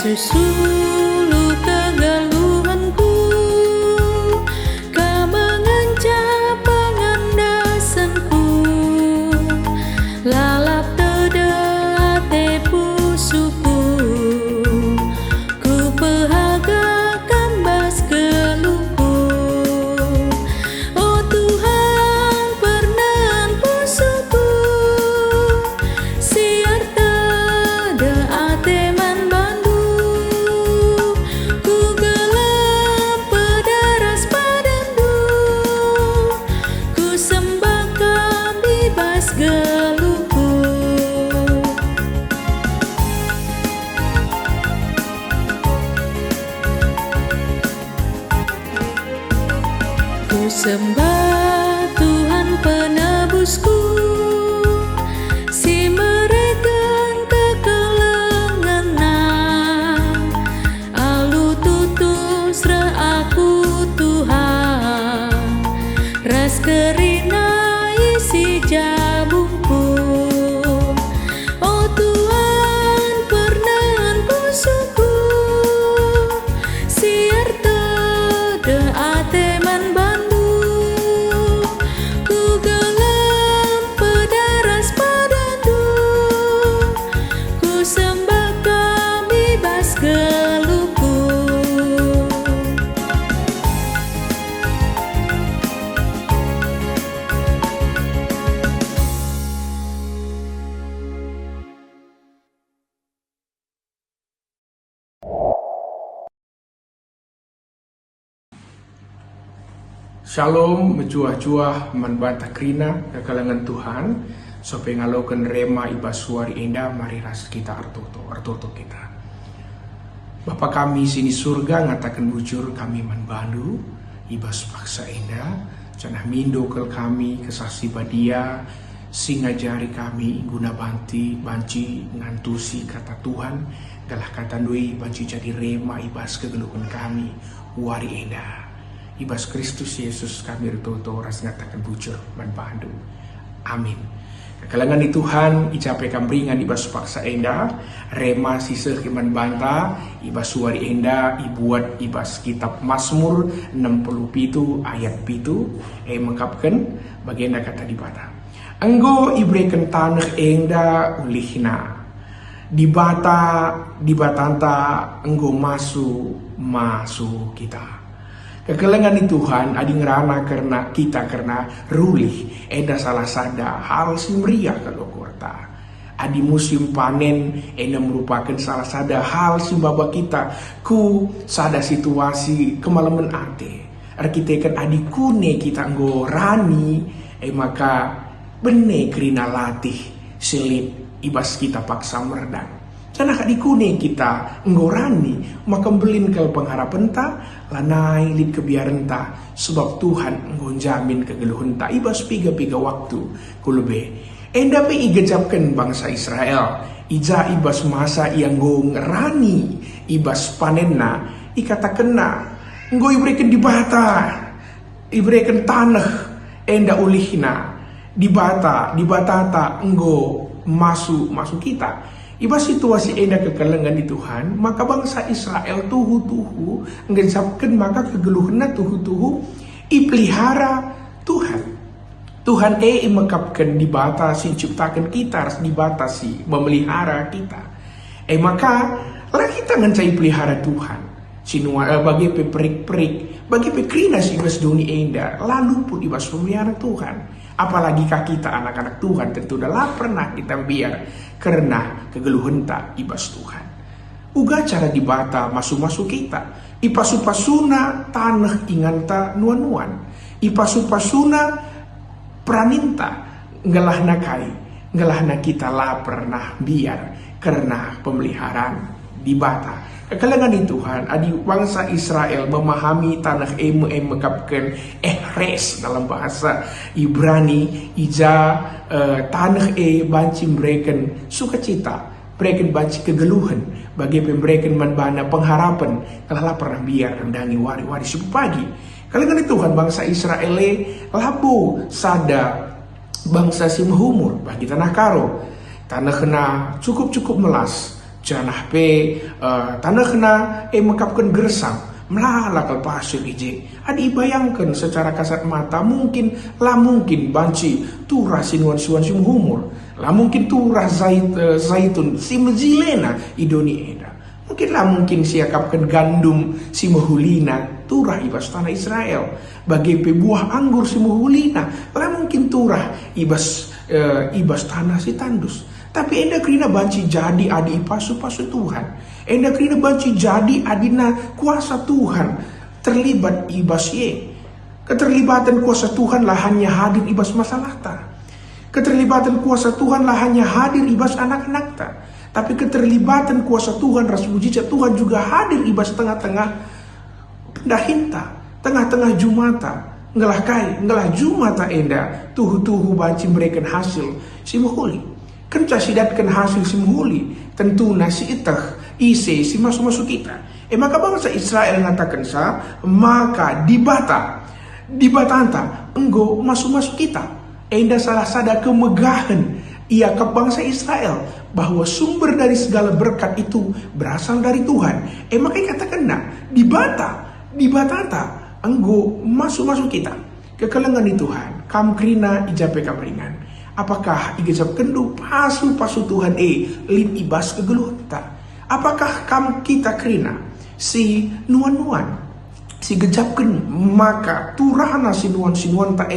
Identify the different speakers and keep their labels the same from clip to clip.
Speaker 1: Susulu kegaluhanku, kau mengencah pengandasanku, lalap tede ate pusuku, ku pehaga kambas keluhku. Oh Tuhan pernan pusuku, siar tede ate man bandu, ku gelap pederas padandu, ku sembah bebas geluhku. Ku sembah Tuhan penebusku, si mereken kekelengenan, alu tutus re aku Tuhan, ras kerina isi jabungku. Oh Tuhan pernan pusuku, siar tede ate man bandu, ku gelap pederas padandu, ku sembah bebas geluhku.
Speaker 2: Shalom, mencuah-cuah manbata krina ke kalangan Tuhan, sope ngalokan rema iba suari indah mari ras kita artoto kita. Bapa kami sini surga ngatakan bujur kami manbandu iba paksa indah, canah mindo kel kami kesasi badia, singa jari kami guna banci ngantusi kata Tuhan, galah kata dui banci jadi rema ibas kegeluhan kami wari indah. Ibas Kristus Yesus kami retoto ras ngatakan bujur manbandu. Amin. Kekalangan di Tuhan icapai kambringan ibas paksa enda, rema siseh kiman banta, ibas suari enda, ibuat ibas kitab Mazmur 67 ayat 7, mengkapkan bagian kata di bata. Enggo ibreken tanah enda ulihna, di batanta enggo masu kita. Kekelengan di Tuhan adi ngerana karena rulih eda salah sada harus meriah kalau korta. Adi musim panen eda merupakan salah sada hal simbaba kita ku sada situasi kemalaman ate. Arkitekan adi kune kita ngorani maka bene kerina latih silip ibas kita paksa merdang. Canah dikune kita ngorani maka belin ke pengharapan ta lanai lid kebiaran ta sebab Tuhan ngonjamin kegeluhan ta ibas piga waktu kulube enda pe igejapkan bangsa Israel ija ibas masa yang ngerani ibas panenna ikatakenna nggo ibreken di bata ibreken tanah enda ulihna di batata nggo masuk kita. Iba situasi enda kekelengan di Tuhan, maka bangsa Israel tuhu ngesapkan maka kegeluhna tuhu ipelihara Tuhan. Tuhan mekapkan dibatasi ciptakan kita harus dibatasi memelihara kita. Maka lah kita ngencai pelihara Tuhan. Sinua bagi perik bagi pekrina si ibas dunia enda lalu pun ibas pemelihara Tuhan. Apalagi kita anak-anak Tuhan tentu dah pernah kita biar karena kegeluhan tak ibas Tuhan. Uga cara dibata masuk kita. Ipasupasuna tanah inganta nuan-nuan. Ipasupasuna praninta ngelahna kai. Ngelahna kita lah pernah biar karena pemeliharaan dibata. Kekalangan di Tuhan, adi bangsa Israel memahami tanah mekapkan res dalam bahasa Ibrani ija tanah banci mereken sukacita, mereken banci kegeluhan bagi mereken manbana pengharapan kalah pernah biar rendangi wari-wari subuh pagi. Kekalangan di Tuhan bangsa Israel labu sada bangsa si mahumur bagi tanah karo tanah kena cukup melas Janah pe tanah kena mekapkan gersang melala kal pasir ije. Adi bayangkan secara kasat mata mungkin banci turah sinuan-sinuan sim humur. Lah mungkin turah zaitun si mejilena idoni eda. Mungkin siakapkan gandum si mahulina turah ibas tanah Israel. Bagi buah anggur si mahulina. Lah mungkin turah ibas tanah si tandus. Tapi enda krina banci jadi adi pasu-pasu Tuhan. Enda krina banci jadi adina kuasa Tuhan terlibat ibas ye. Keterlibatan kuasa Tuhan lah hanya hadir ibas masalah ta. Keterlibatan kuasa Tuhan lah hanya hadir ibas anak-anak ta. Tapi keterlibatan kuasa Tuhan, ras mujizat Tuhan juga hadir ibas tengah-tengah pendahinta, tengah-tengah jumata. Ngelah jumata enda tuhu-tuhu banci memberikan hasil si muhuli. Kerja sidatkan hasil si muhuli, tentu nasi itah ise si masuk-masuk kita. Maka bangsa Israel mengatakan maka dibatanta enggo masuk-masuk kita. Enda salah sada kemegahan ia ke bangsa Israel bahwa sumber dari segala berkat itu berasal dari Tuhan. Maka katakan dibatanta enggo masuk-masuk kita. Kekelengan di Tuhan, kam krina ijape kamringan. Apakah igejap kendu pasu Tuhan lin ibas kegeluhta? Apakah kam kita krina si nuan-nuan si gejapken maka turahna si nuan ta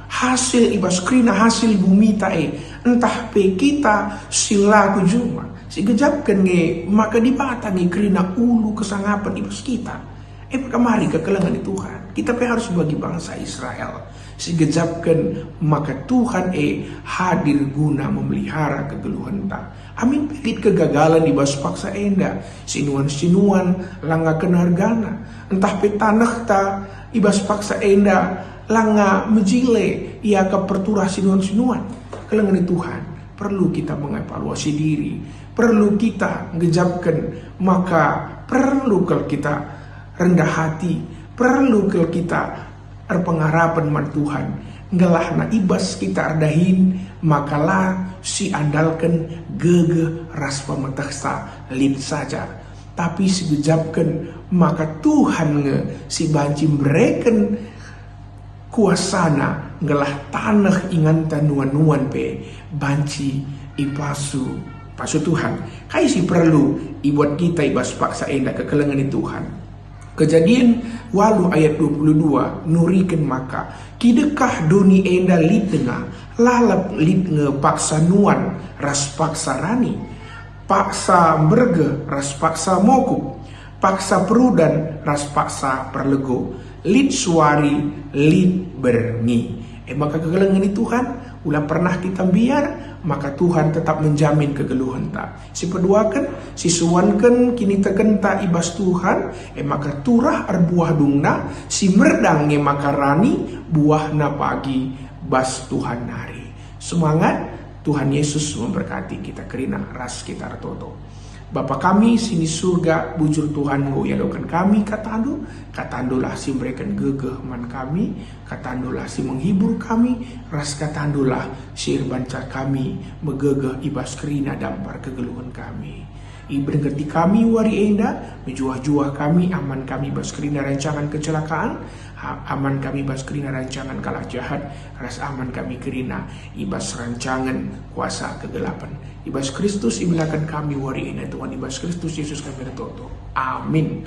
Speaker 2: hasil ibas krina hasil bumi ta entah pe kita silaku juma si gejapken maka dibatangi krina ulu kesangapan ibas kita. Kemari kekelengan di Tuhan. Kita harus bagi bangsa Israel si gejapkan maka Tuhan hadir guna memelihara kegeluhan ta. Amin pelit kegagalan di bas paksa enda sinuan langa kenargana entah pe tanah ta ibas paksa enda langa mejile ia ke perturah sinuan kelengan di Tuhan. Perlu kita mengevaluasi diri, perlu kita ngejapkan, maka perlu kalau kita rendah hati, perlu kalau kita pengharapan man Tuhan. Ngelah na ibas kita ardahin, makalah si andalkan gege ras pemetaksa lid saja. Tapi si gejapkan maka Tuhan si banci mereken kuasana ngelah tanah ingan tanuan-nuan pe banci ipasu pasu Tuhan. Kai si perlu ibuat kita ibas paksa enda kekelengan di Tuhan. Kejadian walu ayat 22 nuriken maka kidekah doni enda lid tengah lalap lid nge paksa nuan ras paksa rani paksa berge ras paksa moku paksa perudan ras paksa perlego lid suari lid berngi. Maka kegelengan di Tuhan ulah pernah kita biar, maka Tuhan tetap menjamin kegeluhan ta. Si peduakan, si suankan kini tegenta ibas Tuhan, maka turah arbuah dungna, si merdang maka rani buahna pagi bas Tuhan nari. Semangat, Tuhan Yesus memberkati kita kerina ras kita toto. Bapa kami sini surga bujur Tuhan go yadokan kami katandulah si memberikan gegeh man kami, katandulah si menghibur kami, ras katandulah si banca kami megegeh ibas kerina dampar kegeluhan kami. Ibergerti kami wari enda, menjuah-juah kami, aman kami bas kerina rancangan kecelakaan, aman kami bas kerina rancangan kalah jahat, ras aman kami kerina ibas rancangan kuasa kegelapan. Ibas Kristus iblakan kami wari enda Tuhan, ibas Kristus Yesus kami retoto. Amin.